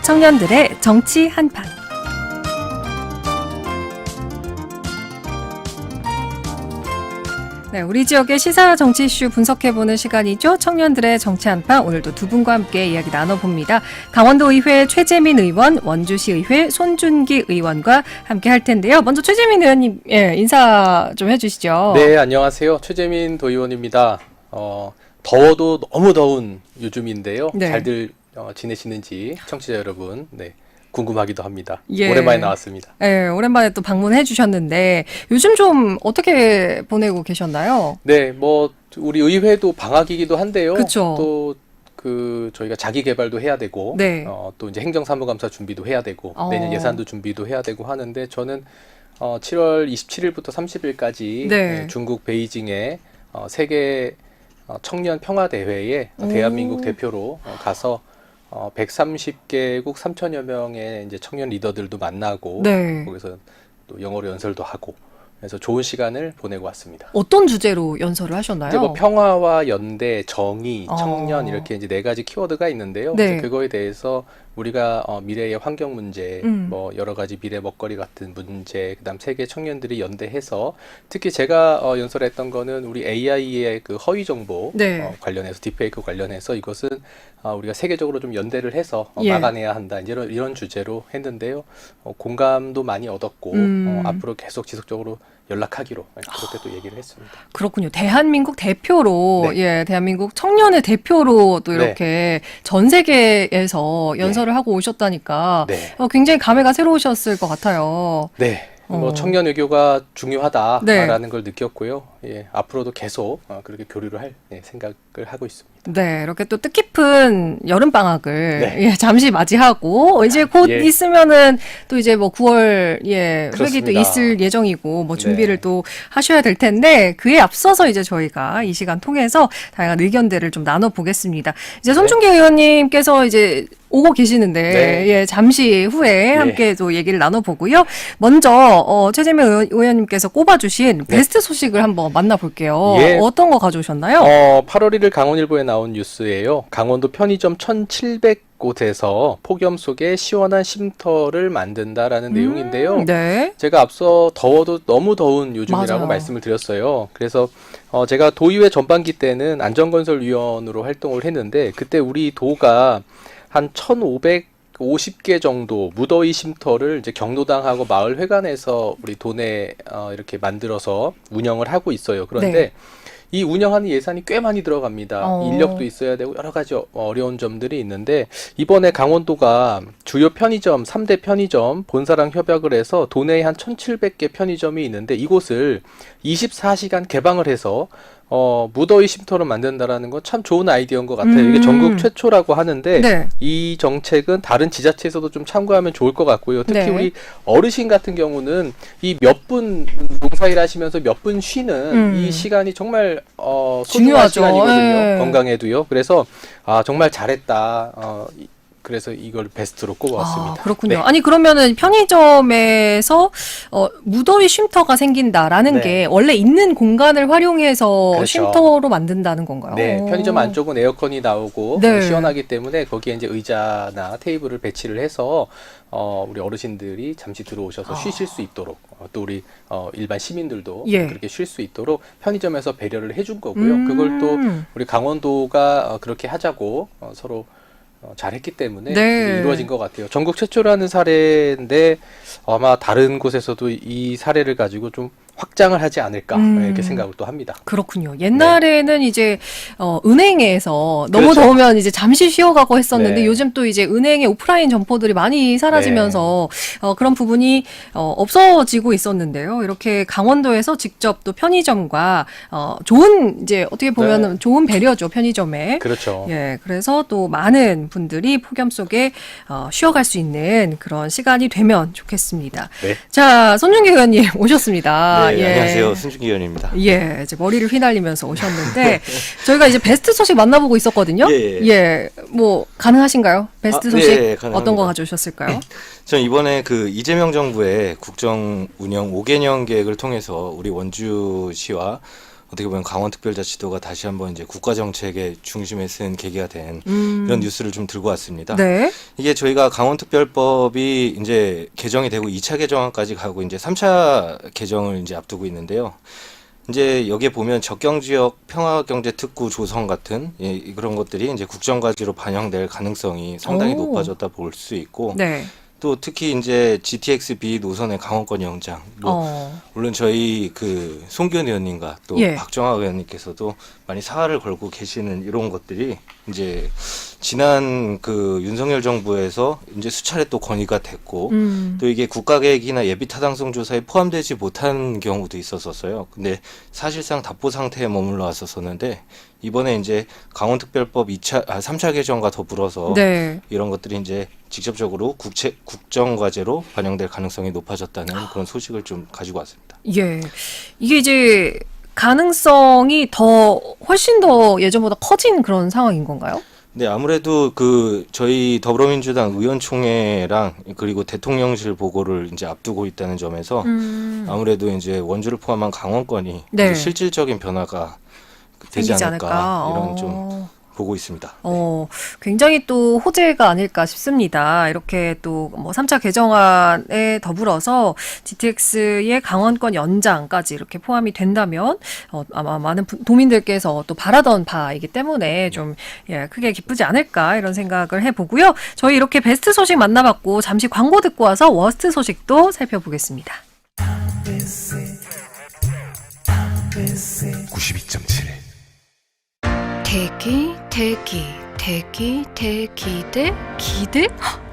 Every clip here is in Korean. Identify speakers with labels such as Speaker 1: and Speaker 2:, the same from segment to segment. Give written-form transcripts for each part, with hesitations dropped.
Speaker 1: 청년들의 정치 한판. 네, 우리 지역의 시사 정치 이슈 분석해보는 시간이죠. 청년들의 정치 한판, 오늘도 두 분과 함께 이야기 나눠봅니다. 강원도의회 최재민 의원, 원주시의회 손준기 의원과 함께 할 텐데요. 먼저 최재민 의원님, 인사 좀 해주시죠.
Speaker 2: 네, 안녕하세요. 최재민 도의원입니다. 더워도 너무 더운 요즘인데요.
Speaker 1: 네.
Speaker 2: 잘들 지내시는지 청취자 여러분, 궁금하기도 합니다.
Speaker 1: 예.
Speaker 2: 오랜만에 나왔습니다.
Speaker 1: 네, 오랜만에 또 방문해 주셨는데 요즘 좀 어떻게 보내고 계셨나요?
Speaker 2: 네, 우리 의회도 방학이기도 한데요.
Speaker 1: 그쵸.
Speaker 2: 또 저희가 자기 개발도 해야 되고,
Speaker 1: 네.
Speaker 2: 또 이제 행정사무감사 준비도 해야 되고,
Speaker 1: 어.
Speaker 2: 내년 예산도 준비도 해야 되고 하는데 저는 7월 27일부터 30일까지
Speaker 1: 네.
Speaker 2: 중국 베이징에 세계 청년 평화 대회에 대한민국 대표로 가서 130개국 3천여 명의 이제 청년 리더들도 만나고,
Speaker 1: 네.
Speaker 2: 거기서 또 영어로 연설도 하고, 그래서 좋은 시간을 보내고 왔습니다.
Speaker 1: 어떤 주제로 연설을 하셨나요?
Speaker 2: 이제 평화와 연대, 정의,
Speaker 1: 어.
Speaker 2: 청년 이렇게 이제 네 가지 키워드가 있는데요.
Speaker 1: 네.
Speaker 2: 그래서 그거에 대해서 우리가 미래의 환경 문제, 여러 가지 미래 먹거리 같은 문제, 그다음 세계 청년들이 연대해서 특히 제가 연설했던 거는 우리 AI의 그 허위 정보
Speaker 1: 네.
Speaker 2: 관련해서 딥페이크 관련해서 이것은 우리가 세계적으로 좀 연대를 해서
Speaker 1: 예.
Speaker 2: 막아내야 한다. 이제 이런 주제로 했는데요. 공감도 많이 얻었고 앞으로 계속 지속적으로 연락하기로 그렇게 또 얘기를 했습니다.
Speaker 1: 그렇군요. 대한민국 대표로,
Speaker 2: 네.
Speaker 1: 대한민국 청년의 대표로 또
Speaker 2: 네.
Speaker 1: 이렇게 전 세계에서 연설을 하고 오셨다니까
Speaker 2: 네.
Speaker 1: 굉장히 감회가 새로우셨을 것 같아요.
Speaker 2: 네. 청년 외교가 중요하다라는
Speaker 1: 네.
Speaker 2: 걸 느꼈고요. 앞으로도 계속 그렇게 교류를 할 생각을 하고 있습니다.
Speaker 1: 네, 이렇게 또 뜻깊은 여름방학을
Speaker 2: 네.
Speaker 1: 잠시 맞이하고, 이제 곧
Speaker 2: 예.
Speaker 1: 있으면은 또 이제 9월, 회기 또
Speaker 2: 그렇습니다.
Speaker 1: 있을 예정이고, 준비를
Speaker 2: 네.
Speaker 1: 또 하셔야 될 텐데, 그에 앞서서 이제 저희가 이 시간 통해서 다양한 의견들을 좀 나눠보겠습니다. 이제 손준기 의원님께서 이제 오고 계시는데,
Speaker 2: 네.
Speaker 1: 잠시 후에 함께 또 얘기를 나눠보고요. 먼저, 최재민 의원님께서 꼽아주신 베스트 소식을 한번 만나볼게요.
Speaker 2: 예.
Speaker 1: 어떤 거 가져오셨나요?
Speaker 2: 8월 1일 강원일보에 나온 뉴스예요. 강원도 편의점 1,700곳에서 폭염 속에 시원한 쉼터를 만든다라는 내용인데요.
Speaker 1: 네.
Speaker 2: 제가 앞서 더워도 너무 더운 요즘이라고
Speaker 1: 맞아요. 말씀을
Speaker 2: 말씀을 드렸어요. 그래서 제가 도의회 전반기 때는 안전건설위원으로 활동을 했는데 그때 우리 도가 한 1,550개 정도 무더위 쉼터를 이제 경로당하고 마을회관에서 우리 도내 이렇게 만들어서 운영을 하고 있어요. 그런데
Speaker 1: 네.
Speaker 2: 이 운영하는 예산이 꽤 많이 들어갑니다. 인력도 있어야 되고 여러 가지 어려운 점들이 있는데 이번에 강원도가 주요 편의점, 3대 편의점 본사랑 협약을 해서 도내에 한 1,700개 편의점이 있는데 이곳을 24시간 개방을 해서 무더위 쉼터를 만든다라는 건 참 좋은 아이디어인 것 같아요. 이게 전국 최초라고 하는데
Speaker 1: 네.
Speaker 2: 이 정책은 다른 지자체에서도 좀 참고하면 좋을 것 같고요. 특히
Speaker 1: 네.
Speaker 2: 우리 어르신 같은 경우는 이 몇 분 농사일 하시면서 몇 분 쉬는 이 시간이 정말 소중한
Speaker 1: 중요하죠.
Speaker 2: 시간이거든요.
Speaker 1: 예.
Speaker 2: 건강에도요. 그래서 정말 잘했다. 그래서 이걸 베스트로 꼽아왔습니다.
Speaker 1: 그렇군요.
Speaker 2: 네.
Speaker 1: 아니 그러면은 편의점에서 무더위 쉼터가 생긴다라는
Speaker 2: 네.
Speaker 1: 게 원래 있는 공간을 활용해서
Speaker 2: 그렇죠.
Speaker 1: 쉼터로 만든다는 건가요?
Speaker 2: 네, 편의점 안쪽은 에어컨이 나오고
Speaker 1: 네.
Speaker 2: 시원하기 때문에 거기에 이제 의자나 테이블을 배치를 해서 우리 어르신들이 잠시 들어오셔서 쉬실 수 있도록 또 우리 일반 시민들도
Speaker 1: 예.
Speaker 2: 그렇게 쉴 수 있도록 편의점에서 배려를 해준 거고요. 그걸 또 우리 강원도가 그렇게 하자고 서로 잘했기 때문에
Speaker 1: 네.
Speaker 2: 그게 이루어진 것 같아요. 전국 최초라는 사례인데 아마 다른 곳에서도 이 사례를 가지고 좀 확장을 하지 않을까 이렇게 생각을 또 합니다.
Speaker 1: 그렇군요. 옛날에는 이제 은행에서 너무
Speaker 2: 그렇죠.
Speaker 1: 더우면 이제 잠시 쉬어가고 했었는데
Speaker 2: 네.
Speaker 1: 요즘 또 이제 은행의 오프라인 점포들이 많이 사라지면서 그런 부분이 없어지고 있었는데요. 이렇게 강원도에서 직접 또 편의점과 좋은 이제 어떻게 보면 좋은 배려죠, 편의점에.
Speaker 2: 그렇죠.
Speaker 1: 예, 그래서 또 많은 분들이 폭염 속에 쉬어갈 수 있는 그런 시간이 되면 좋겠습니다.
Speaker 2: 네.
Speaker 1: 자, 손준기 의원님 오셨습니다.
Speaker 3: 네,
Speaker 1: 예.
Speaker 3: 안녕하세요. 손준기 의원입니다.
Speaker 1: 예, 이제 머리를 휘날리면서 오셨는데 저희가 이제 베스트 소식 만나보고 있었거든요.
Speaker 3: 예.
Speaker 1: 뭐 가능하신가요? 베스트 소식
Speaker 3: 가능합니다.
Speaker 1: 어떤 거 가져오셨을까요?
Speaker 3: 전 이번에 그 이재명 정부의 국정 운영 5개년 계획을 통해서 우리 원주시와 어떻게 보면 강원특별자치도가 다시 한번 이제 국가 정책의 중심에 쓴 계기가 된 이런 뉴스를 좀 들고 왔습니다.
Speaker 1: 네. 이게
Speaker 3: 저희가 강원특별법이 이제 개정이 되고 2차 개정안까지 가고 이제 3차 개정을 이제 앞두고 있는데요. 이제 여기에 보면 적경지역 평화경제특구 조성 같은 그런 것들이 이제 국정과제로 반영될 가능성이 상당히 높아졌다 볼 수 있고,
Speaker 1: 네.
Speaker 3: 또 특히 이제 GTX-B 노선의 강원권 연장, 물론 저희 그 송기현 의원님과 또 박정아 의원님께서도 많이 사활을 걸고 계시는 이런 것들이 이제 지난 그 윤석열 정부에서 이제 수차례 또 건의가 됐고, 또 이게 국가계획이나 예비타당성 조사에 포함되지 못한 경우도 있었었어요. 근데 사실상 답보 상태에 머물러 왔었었는데, 이번에 이제 강원특별법 3차 개정과 더불어서 이런 것들이 이제 직접적으로 국정과제로 반영될 가능성이 높아졌다는 그런 소식을 좀 가지고 왔습니다.
Speaker 1: 예. 이게 이제 가능성이 훨씬 더 예전보다 커진 그런 상황인 건가요?
Speaker 3: 네, 아무래도 그 저희 더불어민주당 의원총회랑 그리고 대통령실 보고를 이제 앞두고 있다는 점에서 아무래도 이제 원주를 포함한 강원권이 이제 실질적인 변화가 되지 않을까 이런 좀 보고 있습니다.
Speaker 1: 굉장히 또 호재가 아닐까 싶습니다. 이렇게 또 뭐 3차 개정안에 더불어서 GTX의 강원권 연장까지 이렇게 포함이 된다면 아마 많은 도민들께서 또 바라던 바이기 때문에 좀 크게 기쁘지 않을까 이런 생각을 해보고요. 저희 이렇게 베스트 소식 만나봤고 잠시 광고 듣고 와서 워스트 소식도 살펴보겠습니다.
Speaker 4: 92.7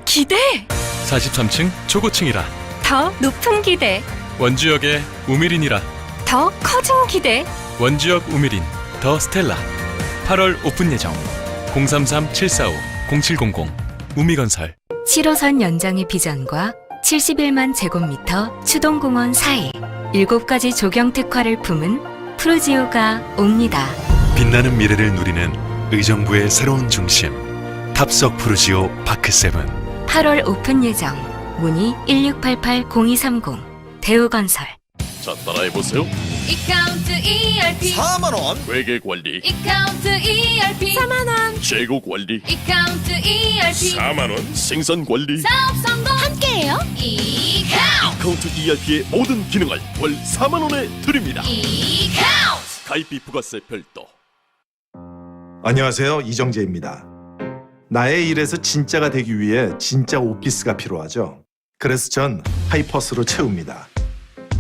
Speaker 5: 기대?
Speaker 4: 43층 초고층이라
Speaker 5: 더 높은 기대,
Speaker 4: 원주역의 우미린이라
Speaker 5: 더 커진 기대.
Speaker 4: 원주역 우미린 더 스텔라 8월 오픈 예정 033-745-0700 우미건설
Speaker 5: 7호선 연장의 비전과 71만 제곱미터 추동공원 사이 7가지 조경 특화를 품은 프루지오가 옵니다.
Speaker 6: 빛나는 미래를 누리는 의정부의 새로운 중심 탑석 푸르지오 파크7
Speaker 5: 8월 오픈 예정. 문의 1688-0230 대우건설.
Speaker 7: 자, 따라해보세요.
Speaker 8: 이카운트 ERP
Speaker 7: 4만원 회계관리,
Speaker 8: 이카운트 ERP
Speaker 7: 4만원 재고관리,
Speaker 8: 이카운트 ERP
Speaker 7: 4만원 생산관리.
Speaker 8: 사업 성공 함께해요.
Speaker 7: 이카운트 ERP의 모든 기능을 월 4만원에 드립니다.
Speaker 8: 이카운트
Speaker 7: 가입비 부가세 별도.
Speaker 9: 안녕하세요, 이정재입니다. 나의 일에서 진짜가 되기 위해 진짜 오피스가 필요하죠. 그래서 전 하이퍼스로 채웁니다.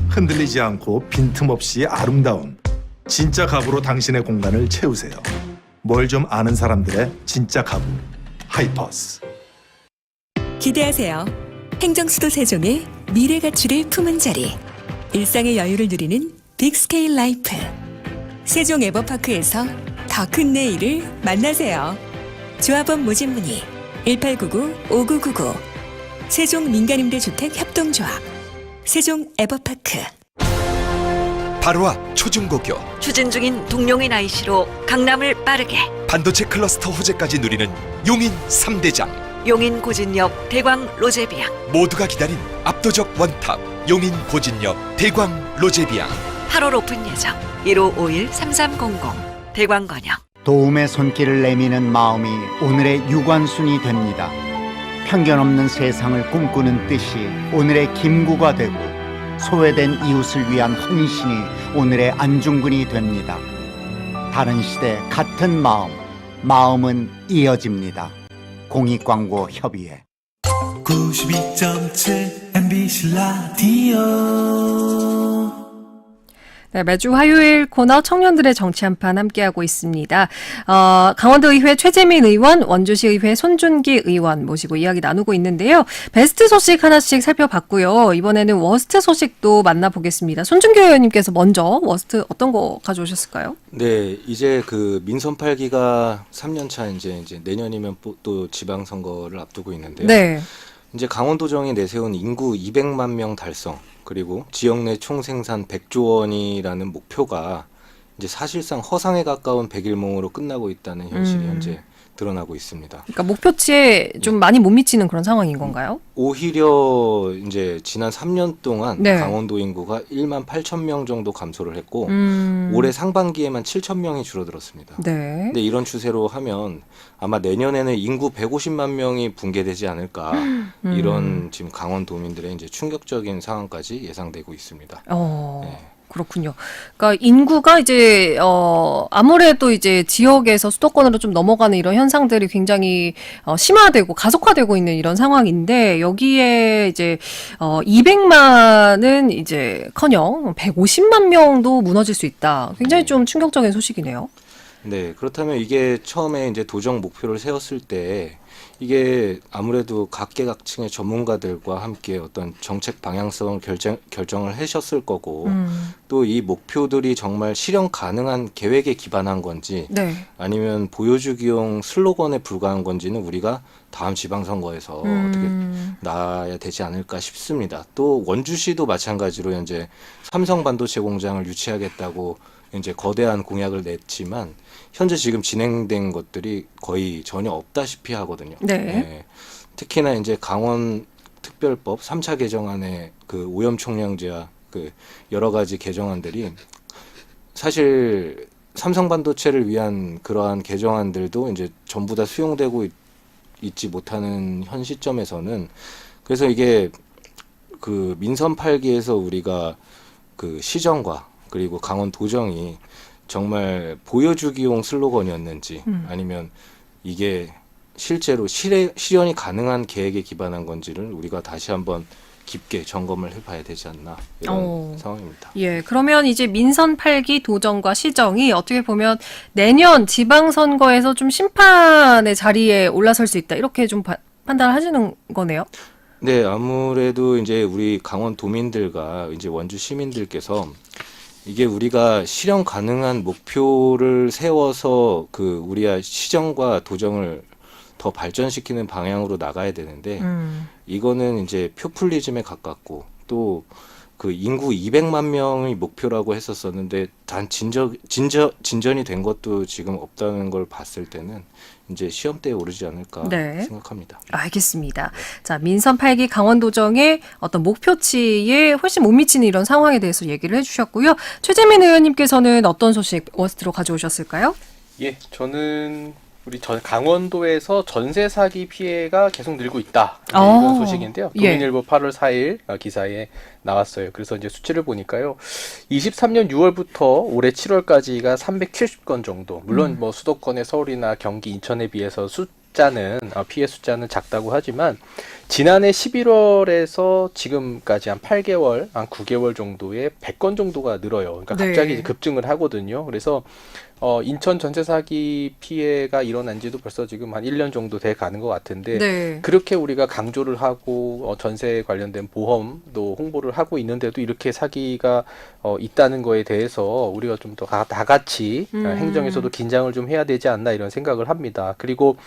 Speaker 9: 흔들리지 않고 빈틈없이 아름다운 진짜 가구로 당신의 공간을 채우세요. 뭘 좀 아는 사람들의 진짜 가구 하이퍼스.
Speaker 10: 기대하세요. 행정수도 세종의 미래 가치를 품은 자리. 일상의 여유를 누리는 빅스케일 라이프. 세종 에버파크에서 더 큰 내일을 만나세요. 조합원 모집 문의 1899-5999 세종 민간임대주택 협동조합 세종 에버파크.
Speaker 11: 바로 앞 초중고교
Speaker 12: 추진 중인 동용인 IC로 강남을 빠르게
Speaker 11: 반도체 클러스터 호재까지 누리는 용인 3대장
Speaker 12: 용인 고진역 대광 로제비앙
Speaker 11: 모두가 기다린 압도적 원탑 용인 고진역 대광 로제비앙
Speaker 12: 8월 오픈 예정 1551-3300 대광건영.
Speaker 13: 도움의 손길을 내미는 마음이 오늘의 유관순이 됩니다. 편견 없는 세상을 꿈꾸는 뜻이 오늘의 김구가 되고 소외된 이웃을 위한 헌신이 오늘의 안중근이 됩니다. 다른 시대 같은 마음은 이어집니다. 공익광고협의회
Speaker 14: 92.7 MBC 라디오.
Speaker 1: 네, 매주 화요일 코너 청년들의 정치 한판 함께하고 있습니다. 강원도의회 최재민 의원, 원주시의회 손준기 의원 모시고 이야기 나누고 있는데요. 베스트 소식 하나씩 살펴봤고요. 이번에는 워스트 소식도 만나보겠습니다. 손준기 의원님께서 먼저 워스트 어떤 거 가져오셨을까요?
Speaker 3: 네, 이제 그 민선 8기가 3년차 이제 내년이면 또 지방선거를 앞두고 있는데요.
Speaker 1: 네.
Speaker 3: 이제 강원도정이 내세운 인구 200만 명 달성, 그리고 지역 내 총생산 100조 원이라는 목표가 이제 사실상 허상에 가까운 백일몽으로 끝나고 있다는 현실이 현재 드러나고 있습니다.
Speaker 1: 그러니까 목표치에 좀 많이 못 미치는 그런 상황인 건가요?
Speaker 3: 오히려 이제 지난 3년 동안
Speaker 1: 네.
Speaker 3: 강원도 인구가 1만 8천 명 정도 감소를 했고 올해 상반기에만 7천 명이 줄어들었습니다.
Speaker 1: 네.
Speaker 3: 근데 이런 추세로 하면 아마 내년에는 인구 150만 명이 붕괴되지 않을까 이런 지금 강원도민들의 이제 충격적인 상황까지 예상되고 있습니다. 네.
Speaker 1: 그렇군요. 그러니까 인구가 이제 아무래도 이제 지역에서 수도권으로 좀 넘어가는 이런 현상들이 굉장히 심화되고 가속화되고 있는 이런 상황인데 여기에 이제 200만은 이제커녕 150만 명도 무너질 수 있다. 굉장히 좀 충격적인 소식이네요.
Speaker 3: 네, 그렇다면 이게 처음에 이제 도정 목표를 세웠을 때 이게 아무래도 각계각층의 전문가들과 함께 어떤 정책 방향성을 결정을 하셨을 거고 또 이 목표들이 정말 실현 가능한 계획에 기반한 건지
Speaker 1: 네.
Speaker 3: 아니면 보여주기용 슬로건에 불과한 건지는 우리가 다음 지방선거에서 어떻게 나아야 되지 않을까 싶습니다. 또 원주시도 마찬가지로 현재 삼성 반도체 공장을 유치하겠다고 이제 거대한 공약을 냈지만 현재 지금 진행된 것들이 거의 전혀 없다시피 하거든요.
Speaker 1: 네.
Speaker 3: 네. 특히나 이제 강원 특별법 3차 개정안의 그 오염 총량제와 그 여러 가지 개정안들이 사실 삼성 반도체를 위한 그러한 개정안들도 이제 전부 다 수용되고 있지 못하는 현 시점에서는 그래서 이게 그 민선 8기에서 우리가 그 시정과 그리고 강원도정이 정말 보여주기용 슬로건이었는지 아니면 이게 실제로 실현이 가능한 계획에 기반한 건지를 우리가 다시 한번 깊게 점검을 해봐야 되지 않나 이런 상황입니다.
Speaker 1: 예, 그러면 이제 민선 8기 도정과 시정이 어떻게 보면 내년 지방선거에서 좀 심판의 자리에 올라설 수 있다 이렇게 좀 판단을 하시는 거네요.
Speaker 3: 네, 아무래도 이제 우리 강원도민들과 이제 원주 시민들께서 이게 우리가 실현 가능한 목표를 세워서 그 우리가 시정과 도정을 더 발전시키는 방향으로 나가야 되는데 이거는 이제 표퓰리즘에 가깝고 또 그 인구 200만 명의 목표라고 했었었는데 단 진전이 된 것도 지금 없다는 걸 봤을 때는 이제 시험대에 오르지 않을까
Speaker 1: 네.
Speaker 3: 생각합니다.
Speaker 1: 알겠습니다. 자, 민선 8기 강원도정의 어떤 목표치에 훨씬 못 미치는 이런 상황에 대해서 얘기를 해주셨고요. 최재민 의원님께서는 어떤 소식 워스트로 가져오셨을까요?
Speaker 2: 예, 저는 우리 강원도에서 전세 사기 피해가 계속 늘고 있다. 이런 소식인데요. 도민일보 8월 4일 기사에 나왔어요. 그래서 이제 수치를 보니까요. 23년 6월부터 올해 7월까지가 370건 정도. 물론 뭐 수도권의 서울이나 경기, 인천에 비해서 피해 숫자는 작다고 하지만 지난해 11월에서 지금까지 한 8개월, 한 9개월 정도에 100건 정도가 늘어요. 그러니까 갑자기 급증을 하거든요. 그래서 인천 전세 사기 피해가 일어난 지도 벌써 지금 한 1년 정도 돼 가는 것 같은데 그렇게 우리가 강조를 하고 전세 관련된 보험도 홍보를 하고 있는데도 이렇게 사기가 있다는 거에 대해서 우리가 좀 더 다 같이 행정에서도 긴장을 좀 해야 되지 않나 이런 생각을 합니다. 그리고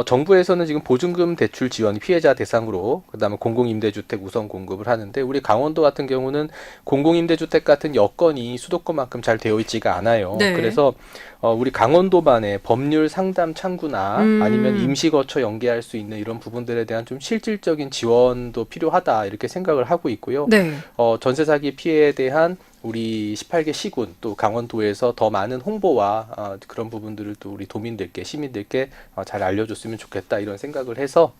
Speaker 2: 정부에서는 지금 보증금 대출 지원 피해자 대상으로 그다음에 공공임대주택 우선 공급을 하는데 우리 강원도 같은 경우는 공공임대주택 같은 여건이 수도권만큼 잘 되어 있지가 않아요. 그래서 우리 강원도만의 법률 상담 창구나 아니면 임시거처 연계할 수 있는 이런 부분들에 대한 좀 실질적인 지원도 필요하다 이렇게 생각을 하고 있고요. 전세 사기 피해에 대한 우리 18개 시군 또 강원도에서 더 많은 홍보와 그런 부분들을 또 우리 도민들께 시민들께 잘 알려줬으면 좋겠다 이런 생각을 해서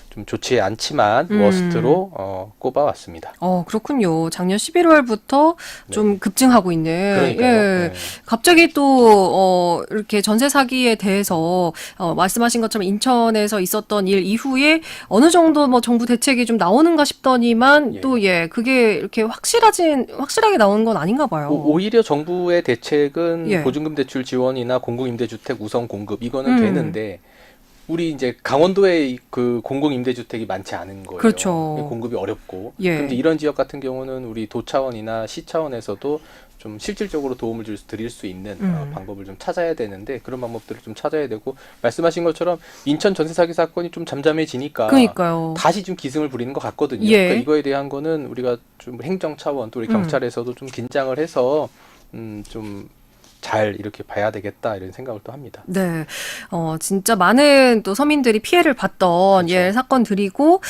Speaker 2: 좀 좋지 않지만 워스트로 꼽아왔습니다.
Speaker 1: 그렇군요. 작년 11월부터 좀 급증하고 있는.
Speaker 2: 그러니까요.
Speaker 1: 갑자기 또 이렇게 전세 사기에 대해서 말씀하신 것처럼 인천에서 있었던 일 이후에 어느 정도 뭐 정부 대책이 좀 나오는가 싶더니만 또 그게 이렇게 확실하게 나오는 건 아닌가 봐요.
Speaker 2: 오히려 정부의 대책은 보증금 대출 지원이나 공공임대주택 우선 공급 이거는 되는데 우리 이제 강원도에 그 공공임대주택이 많지 않은 거예요.
Speaker 1: 그렇죠.
Speaker 2: 공급이 어렵고. 그런데 이런 지역 같은 경우는 우리 도 차원이나 시 차원에서도 좀 실질적으로 도움을 드릴 수 있는 방법을 좀 찾아야 되는데 그런 방법들을 좀 찾아야 되고 말씀하신 것처럼 인천 전세 사기 사건이 좀 잠잠해지니까 다시 좀 기승을 부리는 것 같거든요. 그러니까 이거에 대한 거는 우리가 좀 행정 차원 또 우리 경찰에서도 좀 긴장을 해서 좀 잘 이렇게 봐야 되겠다 이런 생각을 또 합니다.
Speaker 1: 네, 진짜 많은 또 서민들이 피해를 봤던
Speaker 2: 그렇죠.
Speaker 1: 사건들이고,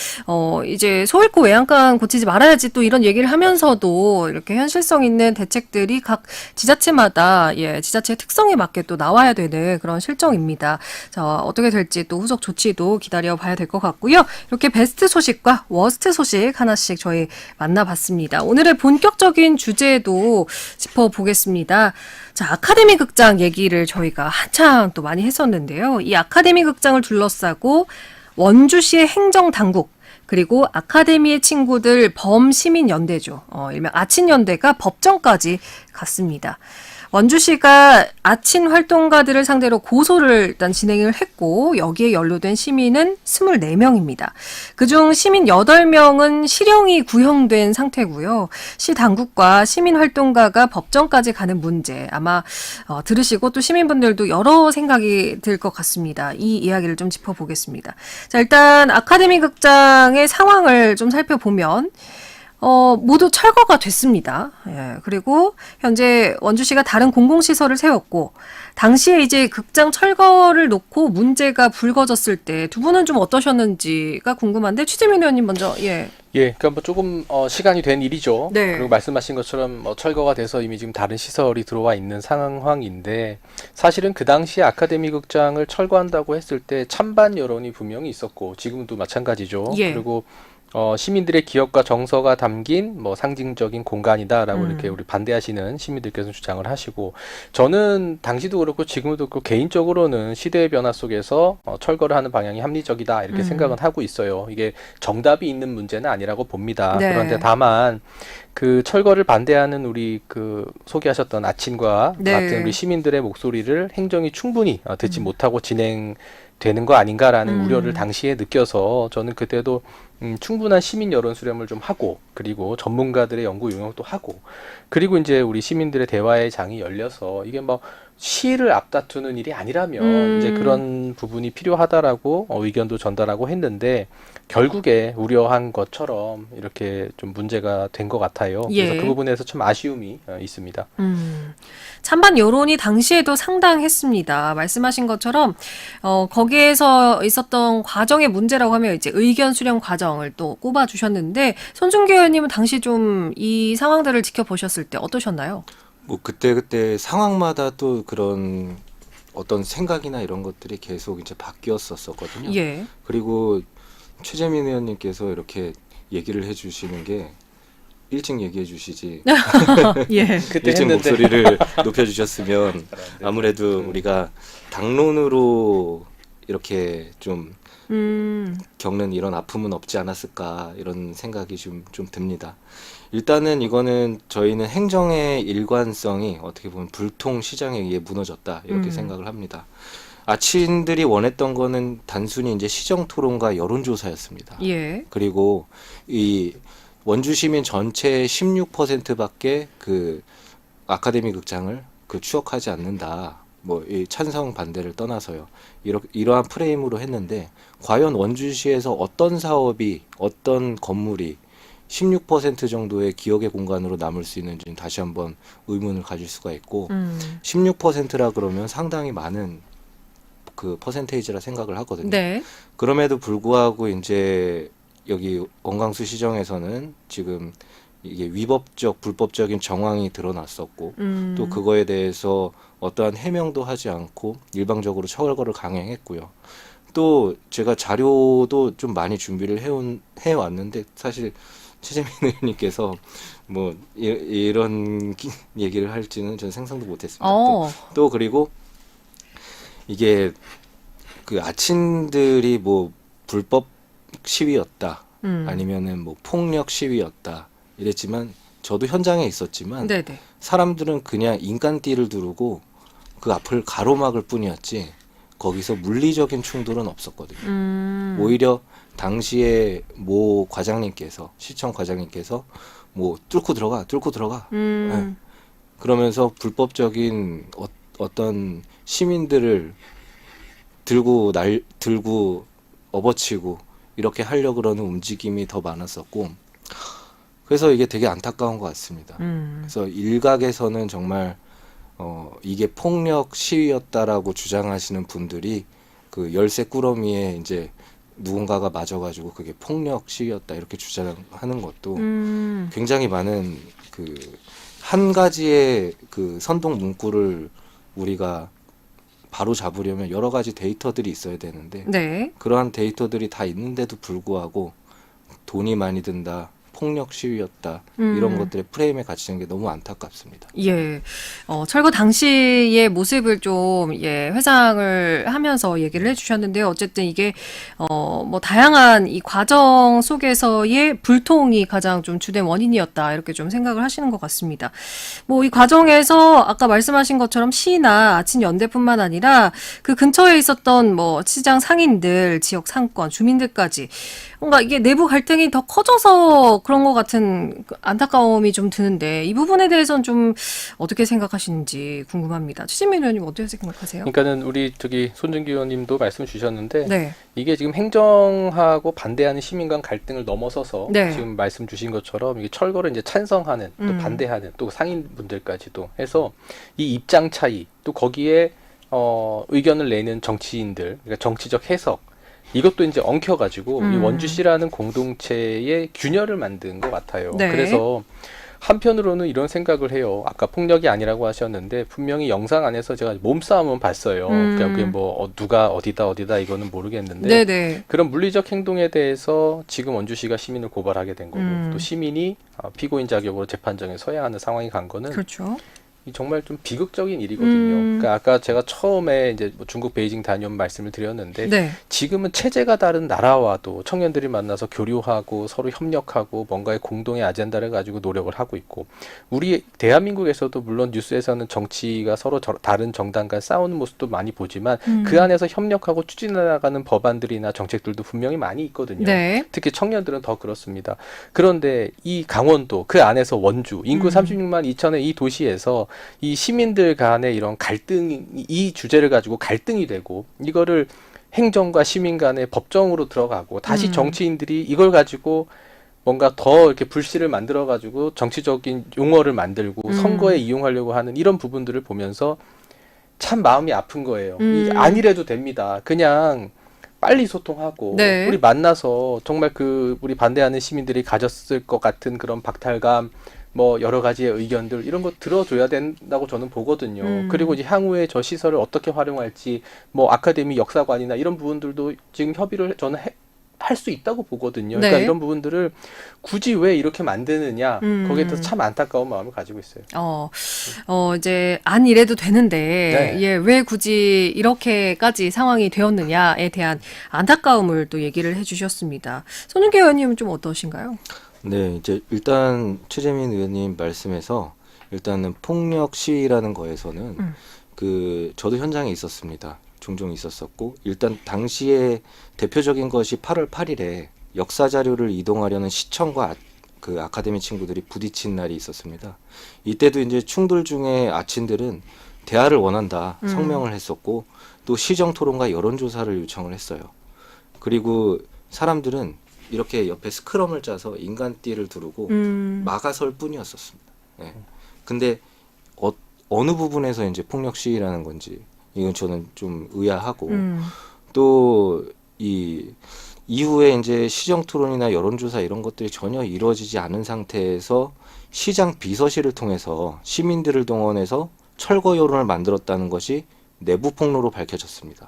Speaker 1: 이제 소잃고 외양간 고치지 말아야지 또 이런 얘기를 하면서도 이렇게 현실성 있는 대책들이 각 지자체마다 지자체의 특성에 맞게 또 나와야 되는 그런 실정입니다. 자, 어떻게 될지 또 후속 조치도 기다려 봐야 될 것 같고요. 이렇게 베스트 소식과 워스트 소식 하나씩 저희 만나봤습니다. 오늘의 본격적인 주제도 짚어보겠습니다. 자, 아카데미 극장 얘기를 저희가 한창 또 많이 했었는데요. 이 아카데미 극장을 둘러싸고 원주시의 행정당국, 그리고 아카데미의 친구들 범시민연대죠. 일명 아친연대가 법정까지 갔습니다. 원주시가 아친 활동가들을 상대로 고소를 일단 진행을 했고, 여기에 연루된 시민은 24명입니다. 그중 시민 8명은 실형이 구형된 상태고요. 시 당국과 시민 활동가가 법정까지 가는 문제, 아마 들으시고 또 시민분들도 여러 생각이 들 것 같습니다. 이 이야기를 좀 짚어보겠습니다. 자, 일단 아카데미 극장의 상황을 좀 살펴보면 모두 철거가 됐습니다. 그리고 현재 원주시가 다른 공공시설을 세웠고, 당시에 이제 극장 철거를 놓고 문제가 불거졌을 때 두 분은 좀 어떠셨는지가 궁금한데, 최재민 의원님 먼저.
Speaker 2: 그러니까 뭐 조금 시간이 된 일이죠.
Speaker 1: 네.
Speaker 2: 그리고 말씀하신 것처럼 철거가 돼서 이미 지금 다른 시설이 들어와 있는 상황인데, 사실은 그 당시에 아카데미 극장을 철거한다고 했을 때 찬반 여론이 분명히 있었고, 지금도 마찬가지죠. 그리고 시민들의 기억과 정서가 담긴 상징적인 공간이다라고 이렇게 우리 반대하시는 시민들께서 주장을 하시고, 저는 당시도 그렇고 지금도 그렇고 개인적으로는 시대의 변화 속에서 철거를 하는 방향이 합리적이다 이렇게 생각은 하고 있어요. 이게 정답이 있는 문제는 아니라고 봅니다.
Speaker 1: 네.
Speaker 2: 그런데 다만 그 철거를 반대하는 우리 그 소개하셨던 아친과 같은 우리 시민들의 목소리를 행정이 충분히 듣지 못하고 진행되는 거 아닌가라는 우려를 당시에 느껴서, 저는 그때도 충분한 시민 여론 수렴을 좀 하고, 그리고 전문가들의 연구 용역도 하고, 그리고 이제 우리 시민들의 대화의 장이 열려서 이게 시를 앞다투는 일이 아니라면 이제 그런 부분이 필요하다라고 의견도 전달하고 했는데, 결국에 우려한 것처럼 이렇게 좀 문제가 된 것 같아요. 그래서 그 부분에서 참 아쉬움이 있습니다.
Speaker 1: 찬반 여론이 당시에도 상당했습니다. 말씀하신 것처럼 거기에서 있었던 과정의 문제라고 하면 이제 의견 수렴 과정을 또 꼽아주셨는데, 손준기 의원님은 당시 좀 이 상황들을 지켜보셨을 때 어떠셨나요?
Speaker 3: 뭐 그때 상황마다 또 그런 어떤 생각이나 이런 것들이 계속 이제 바뀌었었거든요. 그리고 최재민 의원님께서 이렇게 얘기를 해주시는 게 일찍 얘기해 주시지. 일찍 목소리를 높여주셨으면 아무래도 우리가 당론으로 이렇게 좀 겪는 이런 아픔은 없지 않았을까 이런 생각이 좀 듭니다. 일단은 이거는 저희는 행정의 일관성이 어떻게 보면 불통시장에 의해 무너졌다 이렇게 생각을 합니다. 아친들이 원했던 거는 단순히 이제 시정토론과 여론조사였습니다. 그리고 이 원주 시민 전체의 16%밖에 그 아카데미 극장을 추억하지 않는다. 이 찬성 반대를 떠나서요. 이러한 프레임으로 했는데, 과연 원주시에서 어떤 사업이, 어떤 건물이 16% 정도의 기억의 공간으로 남을 수 있는지는 다시 한번 의문을 가질 수가 있고, 16%라 그러면 상당히 많은 그 퍼센테이지라 생각을 하거든요. 그럼에도 불구하고 이제 여기 원광수 시정에서는 지금 이게 위법적, 불법적인 정황이 드러났었고, 또 그거에 대해서 어떠한 해명도 하지 않고 일방적으로 철거를 강행했고요. 또 제가 자료도 좀 많이 준비를 해왔는데, 사실 최재민 의원님께서 이런 얘기를 할지는 저는 상상도 못했습니다. 또 그리고 이게 그 아친들이 불법 시위였다, 아니면은 폭력 시위였다 이랬지만, 저도 현장에 있었지만 사람들은 그냥 인간띠를 두르고 그 앞을 가로막을 뿐이었지 거기서 물리적인 충돌은 없었거든요. 오히려 당시에 모 과장님께서, 시청 과장님께서 뚫고 들어가 그러면서 불법적인 어떤 시민들을 들고 업어치고 이렇게 하려고 그러는 움직임이 더 많았었고, 그래서 이게 되게 안타까운 것 같습니다. 그래서 일각에서는 정말 이게 폭력 시위였다라고 주장하시는 분들이 그 열쇠 꾸러미에 이제 누군가가 맞아가지고 그게 폭력 시위였다 이렇게 주장하는 것도 굉장히 많은 그 한 가지의 그 선동 문구를 우리가 바로 잡으려면 여러 가지 데이터들이 있어야 되는데
Speaker 1: 네.
Speaker 3: 그러한 데이터들이 다 있는데도 불구하고 돈이 많이 든다, 폭력 시위였다 이런 것들의 프레임에 갇히는 게 너무 안타깝습니다.
Speaker 1: 예. 철거 당시의 모습을 좀, 회상을 하면서 얘기를 해주셨는데요. 어쨌든 이게, 뭐, 다양한 이 과정 속에서의 불통이 가장 좀 주된 원인이었다. 이렇게 좀 생각을 하시는 것 같습니다. 뭐, 이 과정에서 아까 말씀하신 것처럼 시나 아친연대뿐만 아니라 그 근처에 있었던 뭐, 시장 상인들, 지역 상권, 주민들까지 뭔가 이게 내부 갈등이 더 커져서 그런 것 같은 안타까움이 좀 드는데 이 부분에 대해서는 좀 어떻게 생각하시는지 궁금합니다. 최진민 의원님 어떻게 생각하세요?
Speaker 2: 그러니까는 우리 손준기 의원님도 말씀 주셨는데
Speaker 1: 네.
Speaker 2: 이게 지금 행정하고 반대하는 시민 간 갈등을 넘어서서
Speaker 1: 네.
Speaker 2: 지금 말씀 주신 것처럼 이게 철거를 이제 찬성하는 또 반대하는 또 상인분들까지도 해서 이 입장 차이 또 거기에 의견을 내는 정치인들 그러니까 정치적 해석 이것도 이제 엉켜가지고 이 원주시라는 공동체의 균열을 만든 것 같아요.
Speaker 1: 네.
Speaker 2: 그래서 한편으로는 이런 생각을 해요. 아까 폭력이 아니라고 하셨는데 분명히 영상 안에서 제가 몸싸움은 봤어요. 그러니까 그게 뭐 누가 어디다 이거는 모르겠는데
Speaker 1: 네네.
Speaker 2: 그런 물리적 행동에 대해서 지금 원주시가 시민을 고발하게 된 거고 또 시민이 피고인 자격으로 재판정에 서야 하는 상황이 간 거는
Speaker 1: 그렇죠.
Speaker 2: 정말 좀 비극적인 일이거든요. 그러니까 아까 제가 처음에 이제 뭐 중국 베이징 다녀온 말씀을 드렸는데
Speaker 1: 네.
Speaker 2: 지금은 체제가 다른 나라와도 청년들이 만나서 교류하고 서로 협력하고 뭔가의 공동의 아젠다를 가지고 노력을 하고 있고 우리 대한민국에서도 물론 뉴스에서는 정치가 서로 다른 정당과 싸우는 모습도 많이 보지만 그 안에서 협력하고 추진해 나가는 법안들이나 정책들도 분명히 많이 있거든요.
Speaker 1: 네.
Speaker 2: 특히 청년들은 더 그렇습니다. 그런데 이 강원도 그 안에서 원주 인구 36만 2천의 이 도시에서 이 시민들 간의 이런 갈등, 이 주제를 가지고 갈등이 되고 이거를 행정과 시민 간의 법정으로 들어가고 다시 정치인들이 이걸 가지고 뭔가 더 이렇게 불씨를 만들어 가지고 정치적인 용어를 만들고 선거에 이용하려고 하는 이런 부분들을 보면서 참 마음이 아픈 거예요. 아니래도 됩니다. 그냥 빨리 소통하고
Speaker 1: 네.
Speaker 2: 우리 만나서 정말 우리 반대하는 시민들이 가졌을 것 같은 그런 박탈감 뭐 여러 가지의 의견들 이런 거 들어줘야 된다고 저는 보거든요. 그리고 이제 향후에 저 시설을 어떻게 활용할지 뭐 아카데미 역사관이나 이런 부분들도 지금 협의를 저는 할 수 있다고 보거든요. 그러니까
Speaker 1: 네.
Speaker 2: 이런 부분들을 굳이 왜 이렇게 만드느냐 거기에 대해서 참 안타까운 마음을 가지고 있어요.
Speaker 1: 이제 안 이래도 되는데
Speaker 2: 네.
Speaker 1: 왜 굳이 이렇게까지 상황이 되었느냐에 대한 안타까움을 또 얘기를 해주셨습니다. 손준기 의원님은 좀 어떠신가요?
Speaker 3: 네, 이제 일단 최재민 의원님 말씀에서 일단은 폭력 시위라는 거에서는 저도 현장에 있었습니다. 종종 있었었고 일단 당시에 대표적인 것이 8월 8일에 역사 자료를 이동하려는 시청과 그 아카데미 친구들이 부딪힌 날이 있었습니다. 이때도 이제 충돌 중에 아친들은 대화를 원한다 성명을 했었고 또 시정 토론과 여론조사를 요청을 했어요. 그리고 사람들은 이렇게 옆에 스크럼을 짜서 인간띠를 두르고 막아설 뿐이었었습니다. 네. 근데 어느 부분에서 이제 폭력 시위라는 건지 이건 저는 좀 의아하고 또 이후에 이제 시정 토론이나 여론조사 이런 것들이 전혀 이루어지지 않은 상태에서 시장 비서실을 통해서 시민들을 동원해서 철거 여론을 만들었다는 것이 내부 폭로로 밝혀졌습니다.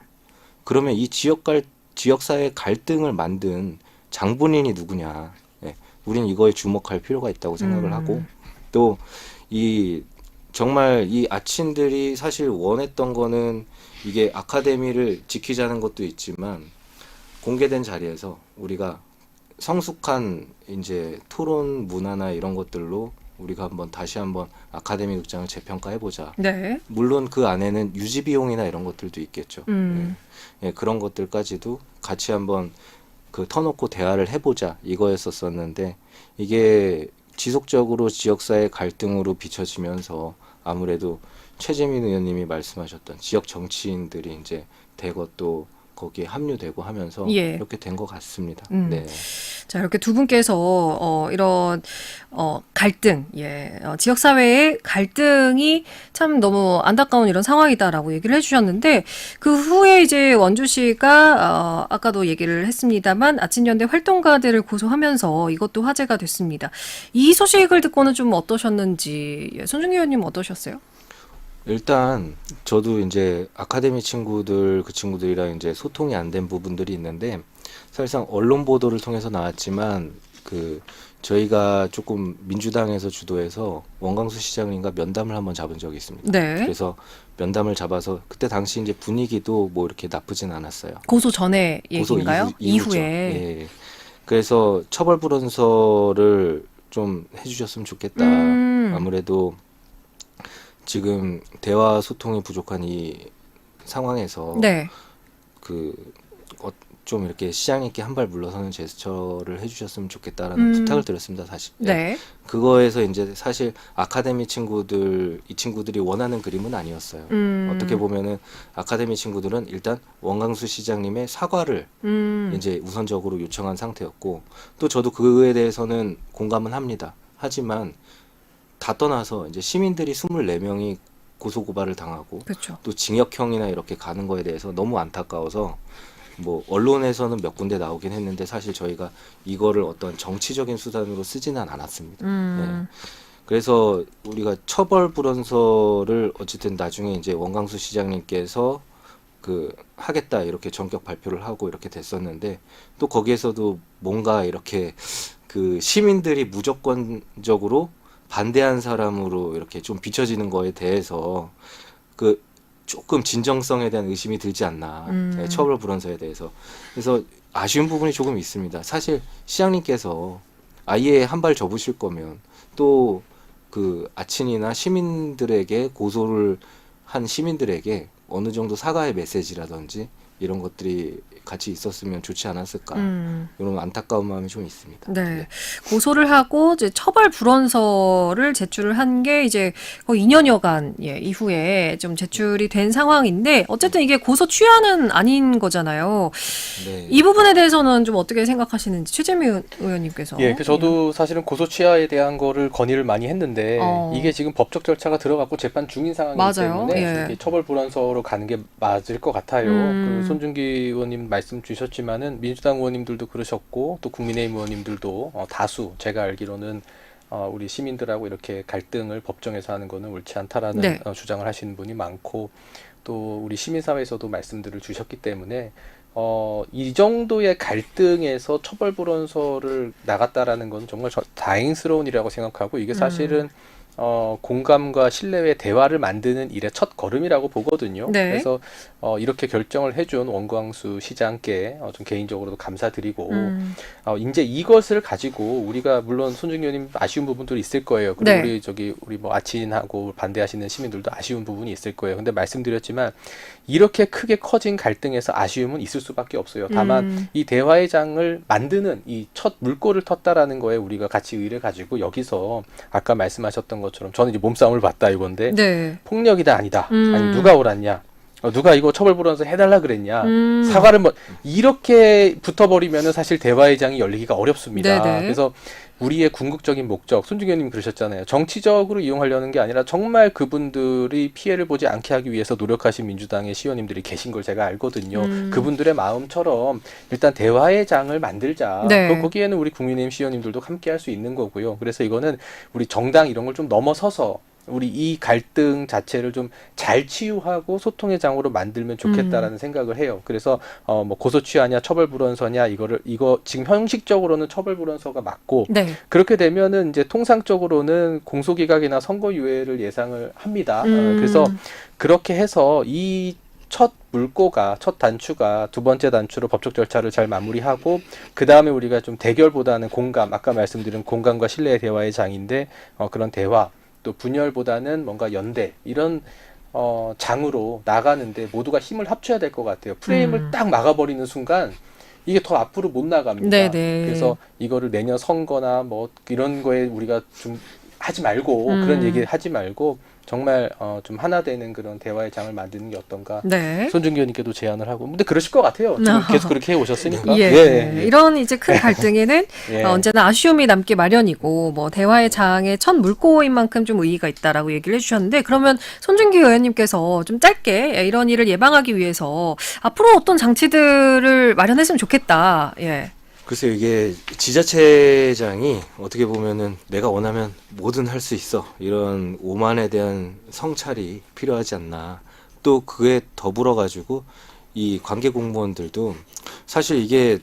Speaker 3: 그러면 이 지역사회 갈등을 만든 장본인이 누구냐? 예, 우린 이거에 주목할 필요가 있다고 생각을 하고 또 정말 이 아친들이 사실 원했던 거는 이게 아카데미를 지키자는 것도 있지만 공개된 자리에서 우리가 성숙한 이제 토론 문화나 이런 것들로 우리가 다시 한번 아카데미 극장을 재평가해보자.
Speaker 1: 네.
Speaker 3: 물론 그 안에는 유지 비용이나 이런 것들도 있겠죠. 예, 그런 것들까지도 같이 한번 터놓고 대화를 해보자 이거였었는데 이게 지속적으로 지역사회 갈등으로 비춰지면서 아무래도 최재민 의원님이 말씀하셨던 지역 정치인들이 이제 대거 또 거기에 합류되고 하면서 이렇게 된 것 같습니다. 네.
Speaker 1: 자, 자, 이렇게 두 분께서 이런 갈등, 지역 사회의 갈등이 참 너무 안타까운 이런 상황이다라고 얘기를 해주셨는데 그 후에 이제 원주시가 아까도 얘기를 했습니다만 아친연대 활동가들을 고소하면서 이것도 화제가 됐습니다. 이 소식을 듣고는 좀 어떠셨는지 손준기 의원님 어떠셨어요?
Speaker 3: 일단 저도 이제 아카데미 친구들 그 친구들이랑 이제 소통이 안 된 부분들이 있는데 사실상 언론 보도를 통해서 나왔지만 그 저희가 조금 민주당에서 주도해서 원광수 시장님과 면담을 한번 잡은 적이 있습니다.
Speaker 1: 네.
Speaker 3: 그래서 면담을 잡아서 그때 당시 이제 분위기도 뭐 이렇게 나쁘진 않았어요.
Speaker 1: 고소 전에
Speaker 3: 고소
Speaker 1: 얘기인가요?
Speaker 3: 이후죠.
Speaker 1: 이후에.
Speaker 3: 예. 그래서 처벌 불원서를 좀 해주셨으면 좋겠다. 아무래도 지금 대화 소통이 부족한 이 상황에서
Speaker 1: 네.
Speaker 3: 좀 이렇게 시장님께 한 발 물러서는 제스처를 해주셨으면 좋겠다라는 부탁을 드렸습니다, 사실.
Speaker 1: 네.
Speaker 3: 그거에서 이제 사실 아카데미 친구들, 이 친구들이 원하는 그림은 아니었어요. 어떻게 보면은 아카데미 친구들은 일단 원광수 시장님의 사과를 이제 우선적으로 요청한 상태였고, 또 저도 그에 대해서는 공감은 합니다. 하지만 다 떠나서 이제 시민들이 24명이 고소고발을 당하고
Speaker 1: 그렇죠.
Speaker 3: 또 징역형이나 이렇게 가는 거에 대해서 너무 안타까워서 뭐 언론에서는 몇 군데 나오긴 했는데 사실 저희가 이거를 어떤 정치적인 수단으로 쓰지는 않았습니다. 네. 그래서 우리가 처벌 불원서를 어쨌든 나중에 이제 원광수 시장님께서 하겠다 이렇게 전격 발표를 하고 이렇게 됐었는데 또 거기에서도 뭔가 이렇게 시민들이 무조건적으로 반대한 사람으로 이렇게 좀 비춰지는 거에 대해서 조금 진정성에 대한 의심이 들지 않나. 네, 처벌 불원서에 대해서. 그래서 아쉬운 부분이 조금 있습니다. 사실 시장님께서 아예 한 발 접으실 거면 또 아친이나 시민들에게 고소를 한 시민들에게 어느 정도 사과의 메시지라든지 이런 것들이 같이 있었으면 좋지 않았을까. 이런 안타까운 마음이 좀 있습니다.
Speaker 1: 네. 고소를 하고 이제 처벌 불원서를 제출을 한 게 이제 거의 2년여간 이후에 좀 제출이 된 상황인데 어쨌든 이게 고소 취하는 아닌 거잖아요.
Speaker 3: 네.
Speaker 1: 이 부분에 대해서는 좀 어떻게 생각하시는지 최재미 의원님께서.
Speaker 2: 저도 사실은 고소 취하에 대한 거를 건의를 많이 했는데 이게 지금 법적 절차가 들어갔고 재판 중인 상황이기
Speaker 1: 맞아요.
Speaker 2: 때문에 이게 처벌 불원서로 가는 게 맞을 것 같아요. 그 손준기 의원님 말씀 주셨지만은 민주당 의원님들도 그러셨고 또 국민의힘 의원님들도 다수 제가 알기로는 우리 시민들하고 이렇게 갈등을 법정에서 하는 거는 옳지 않다라는
Speaker 1: 네.
Speaker 2: 주장을 하시는 분이 많고 또 우리 시민사회에서도 말씀들을 주셨기 때문에 이 정도의 갈등에서 처벌 불원서를 나갔다라는 건 정말 다행스러운 일이라고 생각하고 이게 사실은 공감과 신뢰의 대화를 만드는 일의 첫 걸음이라고 보거든요.
Speaker 1: 네.
Speaker 2: 그래서 이렇게 결정을 해준 원광수 시장께 좀 개인적으로도 감사드리고 이제 이것을 가지고 우리가 물론 손준기 의원님 아쉬운 부분들이 있을 거예요. 그리고
Speaker 1: 네.
Speaker 2: 우리 뭐 아친하고 반대하시는 시민들도 아쉬운 부분이 있을 거예요. 근데 말씀드렸지만 이렇게 크게 커진 갈등에서 아쉬움은 있을 수밖에 없어요. 다만 이 대화의 장을 만드는 이 첫 물꼬를 텄다라는 거에 우리가 같이 의의를 가지고 여기서 아까 말씀하셨던 것처럼 저는 이제 몸싸움을 봤다 이건데
Speaker 1: 네.
Speaker 2: 폭력이다 아니다. 아니 누가 옳았냐. 누가 이거 처벌 불원서 해달라 그랬냐. 사과를 이렇게 붙어버리면은 사실 대화의 장이 열리기가 어렵습니다.
Speaker 1: 네네.
Speaker 2: 그래서 우리의 궁극적인 목적, 손준기 의원님 그러셨잖아요. 정치적으로 이용하려는 게 아니라 정말 그분들이 피해를 보지 않게 하기 위해서 노력하신 민주당의 시의원님들이 계신 걸 제가 알거든요. 그분들의 마음처럼 일단 대화의 장을 만들자.
Speaker 1: 네.
Speaker 2: 거기에는 우리 국민의힘 시의원님들도 함께 할 수 있는 거고요. 그래서 이거는 우리 정당 이런 걸 좀 넘어서서 우리 이 갈등 자체를 좀 잘 치유하고 소통의 장으로 만들면 좋겠다라는 생각을 해요. 그래서 뭐 고소 취하냐 처벌 불원서냐 이거 지금 형식적으로는 처벌 불원서가 맞고
Speaker 1: 네.
Speaker 2: 그렇게 되면은 이제 통상적으로는 공소기각이나 선고유예를 예상을 합니다. 그래서 그렇게 해서 이 첫 물꼬가 첫 단추가 두 번째 단추로 법적 절차를 잘 마무리하고 그 다음에 우리가 좀 대결보다는 공감 아까 말씀드린 공감과 신뢰의 대화의 장인데 그런 대화 또 분열보다는 뭔가 연대 이런 장으로 나가는데 모두가 힘을 합쳐야 될 것 같아요. 프레임을 딱 막아버리는 순간 이게 더 앞으로 못 나갑니다.
Speaker 1: 네네.
Speaker 2: 그래서 이거를 내년 선거나 뭐 이런 거에 우리가 좀 하지 말고 그런 얘기 하지 말고 정말 좀 하나 되는 그런 대화의 장을 만드는 게 어떤가.
Speaker 1: 네.
Speaker 2: 손준기 의원님께도 제안을 하고. 근데 그러실 것 같아요. 지금 계속 그렇게 해 오셨으니까.
Speaker 1: 예. 이런 이제 큰 갈등에는
Speaker 2: 예.
Speaker 1: 언제나 아쉬움이 남기 마련이고 뭐 대화의 장의 첫 물꼬인 만큼 좀 의의가 있다라고 얘기를 해주셨는데 그러면 손준기 의원님께서 좀 짧게 이런 일을 예방하기 위해서 앞으로 어떤 장치들을 마련했으면 좋겠다. 예.
Speaker 3: 글쎄요, 이게 지자체장이 어떻게 보면은 내가 원하면 뭐든 할 수 있어. 이런 오만에 대한 성찰이 필요하지 않나. 또 그에 더불어가지고 이 관계 공무원들도 사실 이게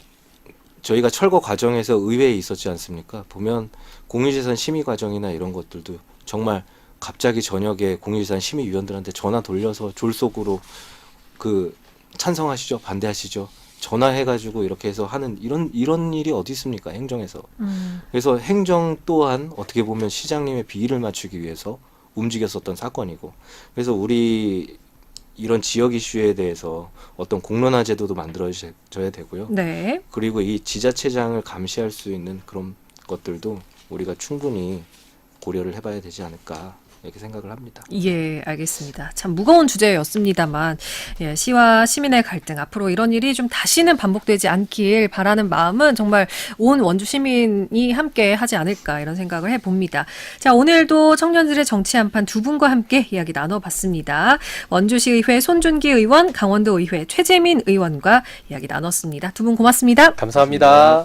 Speaker 3: 저희가 철거 과정에서 의회에 있었지 않습니까? 보면 공유재산 심의 과정이나 이런 것들도 정말 갑자기 저녁에 공유재산 심의위원들한테 전화 돌려서 졸속으로 그 찬성하시죠? 반대하시죠? 전화해가지고 이렇게 해서 하는 이런 일이 어디 있습니까? 행정에서. 그래서 행정 또한 어떻게 보면 시장님의 비위를 맞추기 위해서 움직였었던 사건이고. 그래서 우리 이런 지역 이슈에 대해서 어떤 공론화 제도도 만들어져야 되고요.
Speaker 1: 네.
Speaker 3: 그리고 이 지자체장을 감시할 수 있는 그런 것들도 우리가 충분히 고려를 해봐야 되지 않을까. 이렇게 생각을 합니다.
Speaker 1: 예, 알겠습니다. 참 무거운 주제였습니다만, 예, 시와 시민의 갈등, 앞으로 이런 일이 좀 다시는 반복되지 않길 바라는 마음은 정말 온 원주 시민이 함께 하지 않을까 이런 생각을 해봅니다. 자, 오늘도 청년들의 정치 한판 두 분과 함께 이야기 나눠봤습니다. 원주시의회 손준기 의원, 강원도의회 최재민 의원과 이야기 나눴습니다. 두 분 고맙습니다.
Speaker 2: 감사합니다.